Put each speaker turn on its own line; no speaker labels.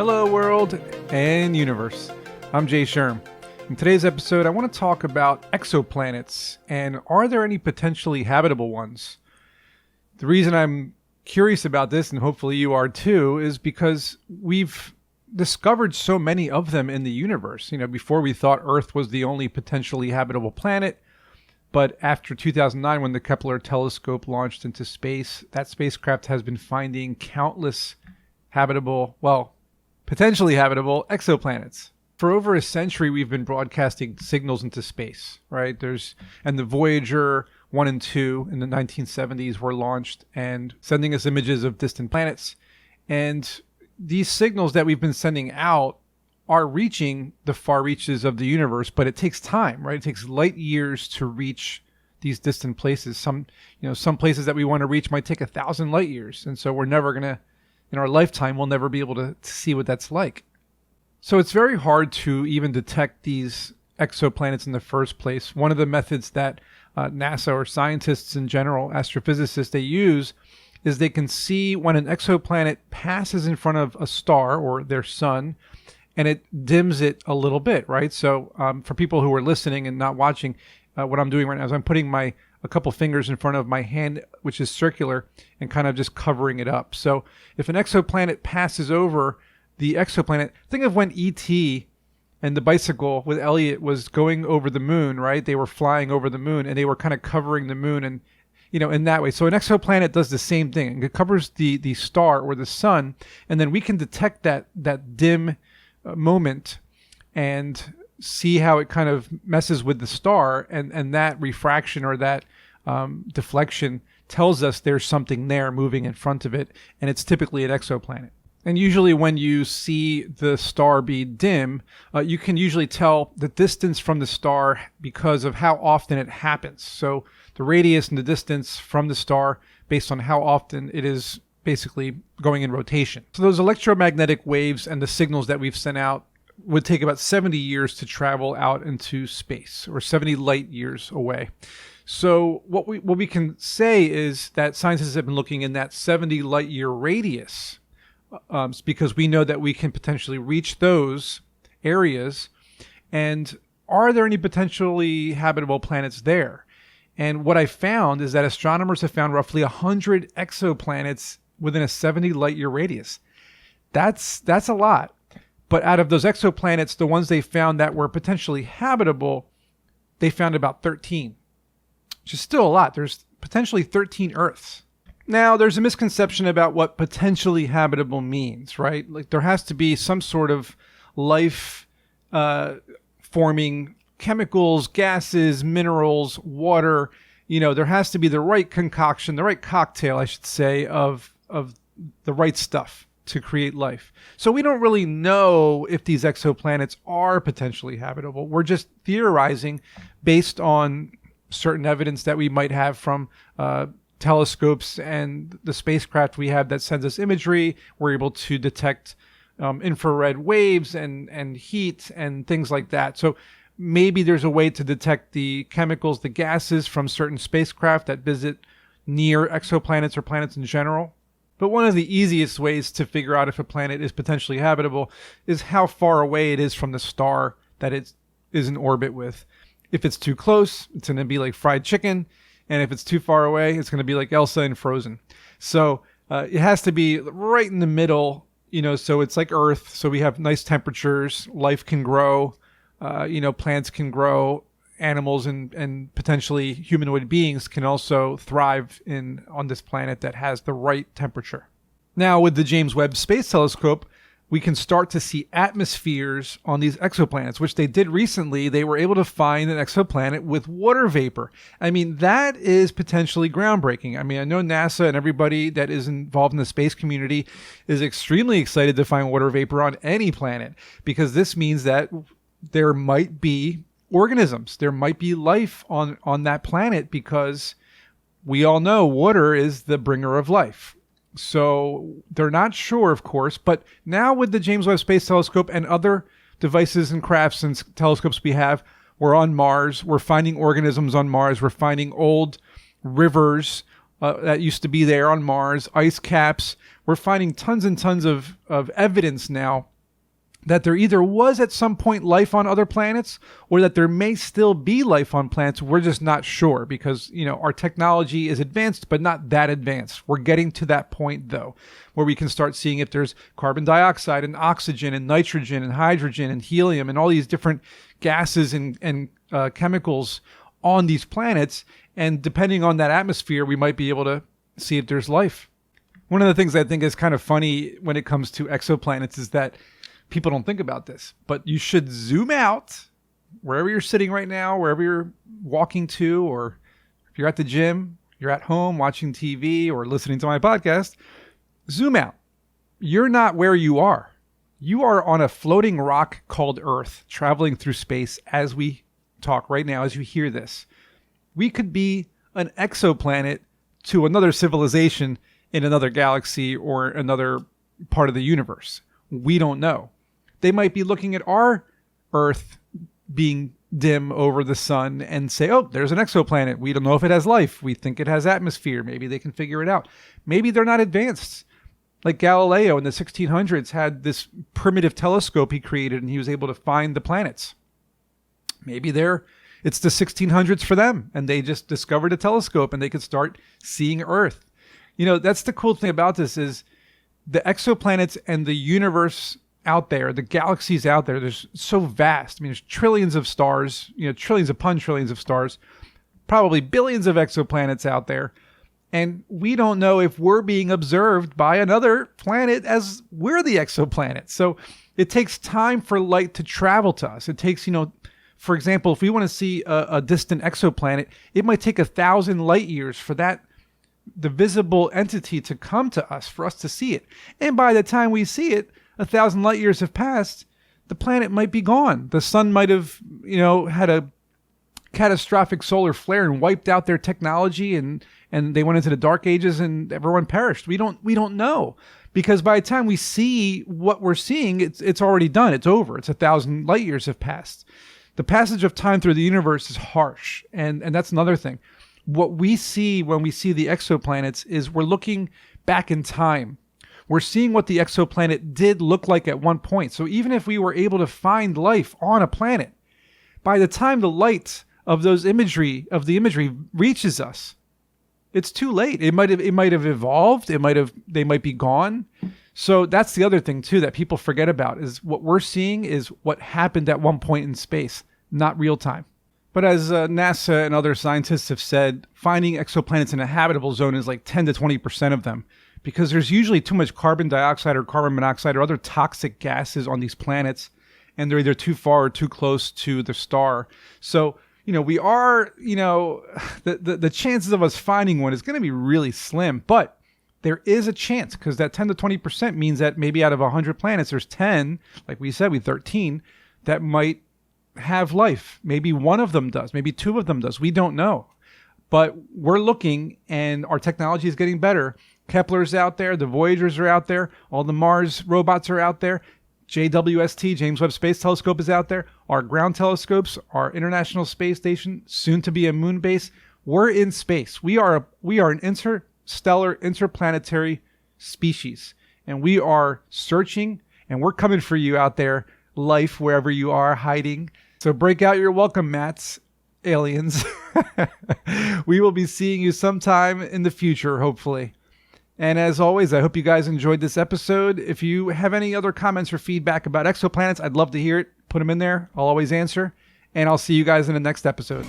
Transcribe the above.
Hello world and universe. I'm Jay Sherm. In today's episode, I want to talk about exoplanets and are there any potentially habitable ones? The reason I'm curious about this, and hopefully you are too, is because we've discovered so many of them in the universe. Before we thought Earth was the only potentially habitable planet, but after 2009, when the Kepler telescope launched into space, that spacecraft has been finding countless potentially habitable exoplanets. For over a century, we've been broadcasting signals into space, right? And the Voyager 1 and 2 in the 1970s were launched and sending us images of distant planets. And these signals that we've been sending out are reaching the far reaches of the universe, but it takes time, right? It takes light years to reach these distant places. Some places that we want to reach might take 1,000 light years. And so we're never going to, in our lifetime, we'll never be able to see what that's like. So it's very hard to even detect these exoplanets in the first place. One of the methods that NASA or scientists in general, astrophysicists, they use is they can see when an exoplanet passes in front of a star or their sun, and it dims it a little bit, right? So for people who are listening and not watching, what I'm doing right now is I'm putting a couple fingers in front of my hand, which is circular, and kind of just covering it up. So if an exoplanet passes over the exoplanet, think of when E.T. and the bicycle with Elliot was going over the moon, right? They were flying over the moon and they were kind of covering the moon and, in that way. So an exoplanet does the same thing. It covers the star or the sun, and then we can detect that dim moment and see how it kind of messes with the star, and that refraction or that deflection tells us there's something there moving in front of it, and it's typically an exoplanet. And usually when you see the star be dim, you can usually tell the distance from the star because of how often it happens. So the radius and the distance from the star based on how often it is basically going in rotation. So those electromagnetic waves and the signals that we've sent out would take about 70 years to travel out into space, or 70 light years away. So what we can say is that scientists have been looking in that 70 light year radius, because we know that we can potentially reach those areas. And are there any potentially habitable planets there? And what I found is that astronomers have found roughly 100 exoplanets within a 70 light year radius. That's a lot. But out of those exoplanets, the ones they found that were potentially habitable, they found about 13, which is still a lot. There's potentially 13 Earths. Now, there's a misconception about what potentially habitable means, right? Like there has to be some sort of life forming chemicals, gases, minerals, water. There has to be the right concoction, the right cocktail, I should say, of the right stuff to create life. So we don't really know if these exoplanets are potentially habitable. We're just theorizing based on certain evidence that we might have from telescopes and the spacecraft we have that sends us imagery. We're able to detect infrared waves and heat and things like that. So maybe there's a way to detect the chemicals, the gases from certain spacecraft that visit near exoplanets or planets in general. But one of the easiest ways to figure out if a planet is potentially habitable is how far away it is from the star that it is in orbit with. If it's too close, it's going to be like fried chicken. And if it's too far away, it's going to be like Elsa in Frozen. So it has to be right in the middle, so it's like Earth. So we have nice temperatures, life can grow, plants can grow, animals and potentially humanoid beings can also thrive on this planet that has the right temperature. Now, with the James Webb Space Telescope, we can start to see atmospheres on these exoplanets, which they did recently. They were able to find an exoplanet with water vapor. I mean, that is potentially groundbreaking. I mean, I know NASA and everybody that is involved in the space community is extremely excited to find water vapor on any planet, because this means that there might be organisms. There might be life on that planet, because we all know water is the bringer of life. So they're not sure, of course, but now with the James Webb Space Telescope and other devices and crafts and telescopes we have, we're on Mars. We're finding organisms on Mars. We're finding old rivers that used to be there on Mars, ice caps. We're finding tons and tons of evidence now that there either was at some point life on other planets, or that there may still be life on planets. We're just not sure because, our technology is advanced, but not that advanced. We're getting to that point, though, where we can start seeing if there's carbon dioxide and oxygen and nitrogen and hydrogen and helium and all these different gases and chemicals on these planets. And depending on that atmosphere, we might be able to see if there's life. One of the things I think is kind of funny when it comes to exoplanets is that people don't think about this, but you should zoom out wherever you're sitting right now, wherever you're walking to, or if you're at the gym, you're at home watching TV or listening to my podcast, zoom out. You're not where you are. You are on a floating rock called Earth, traveling through space as we talk right now, as you hear this. We could be an exoplanet to another civilization in another galaxy or another part of the universe. We don't know. They might be looking at our Earth being dim over the sun and say, oh, there's an exoplanet. We don't know if it has life. We think it has atmosphere. Maybe they can figure it out. Maybe they're not advanced. Like Galileo in the 1600s had this primitive telescope he created and he was able to find the planets. Maybe it's the 1600s for them and they just discovered a telescope and they could start seeing Earth. That's the cool thing about this is the exoplanets and the universe out there, the galaxies out there, there's so vast. There's trillions of stars, trillions upon trillions of stars, probably billions of exoplanets out there. And we don't know if we're being observed by another planet as we're the exoplanet. So it takes time for light to travel to us. It takes, for example, if we want to see a distant exoplanet, it might take 1,000 light years for the visible entity to come to us, for us to see it. And by the time we see it, 1,000 light years have passed, the planet might be gone. The sun might have, had a catastrophic solar flare and wiped out their technology and they went into the dark ages and everyone perished. We don't know, because by the time we see what we're seeing, it's already done. It's over. It's 1,000 light years have passed. The passage of time through the universe is harsh. And that's another thing. What we see when we see the exoplanets is we're looking back in time. We're seeing what the exoplanet did look like at one point. So even if we were able to find life on a planet, by the time the light of the imagery reaches us, it's too late. It might have evolved. They might be gone. So that's the other thing too that people forget about, is what we're seeing is what happened at one point in space, not real time. But as NASA and other scientists have said, finding exoplanets in a habitable zone is like 10 to 20% of them, because there's usually too much carbon dioxide or carbon monoxide or other toxic gases on these planets, and they're either too far or too close to the star. So, we are, the chances of us finding one is going to be really slim, but there is a chance, because that 10 to 20% means that maybe out of 100 planets, there's 10, like we said, 13, that might have life. Maybe one of them does. Maybe two of them does. We don't know. But we're looking, and our technology is getting better. Kepler's out there. The Voyagers are out there. All the Mars robots are out there. JWST, James Webb Space Telescope, is out there. Our ground telescopes, our International Space Station, soon to be a moon base. We're in space. We are an interstellar, interplanetary species. And we are searching, and we're coming for you out there, life, wherever you are hiding. So break out your welcome mats, aliens. We will be seeing you sometime in the future, hopefully. And as always, I hope you guys enjoyed this episode. If you have any other comments or feedback about exoplanets, I'd love to hear it. Put them in there. I'll always answer. And I'll see you guys in the next episode.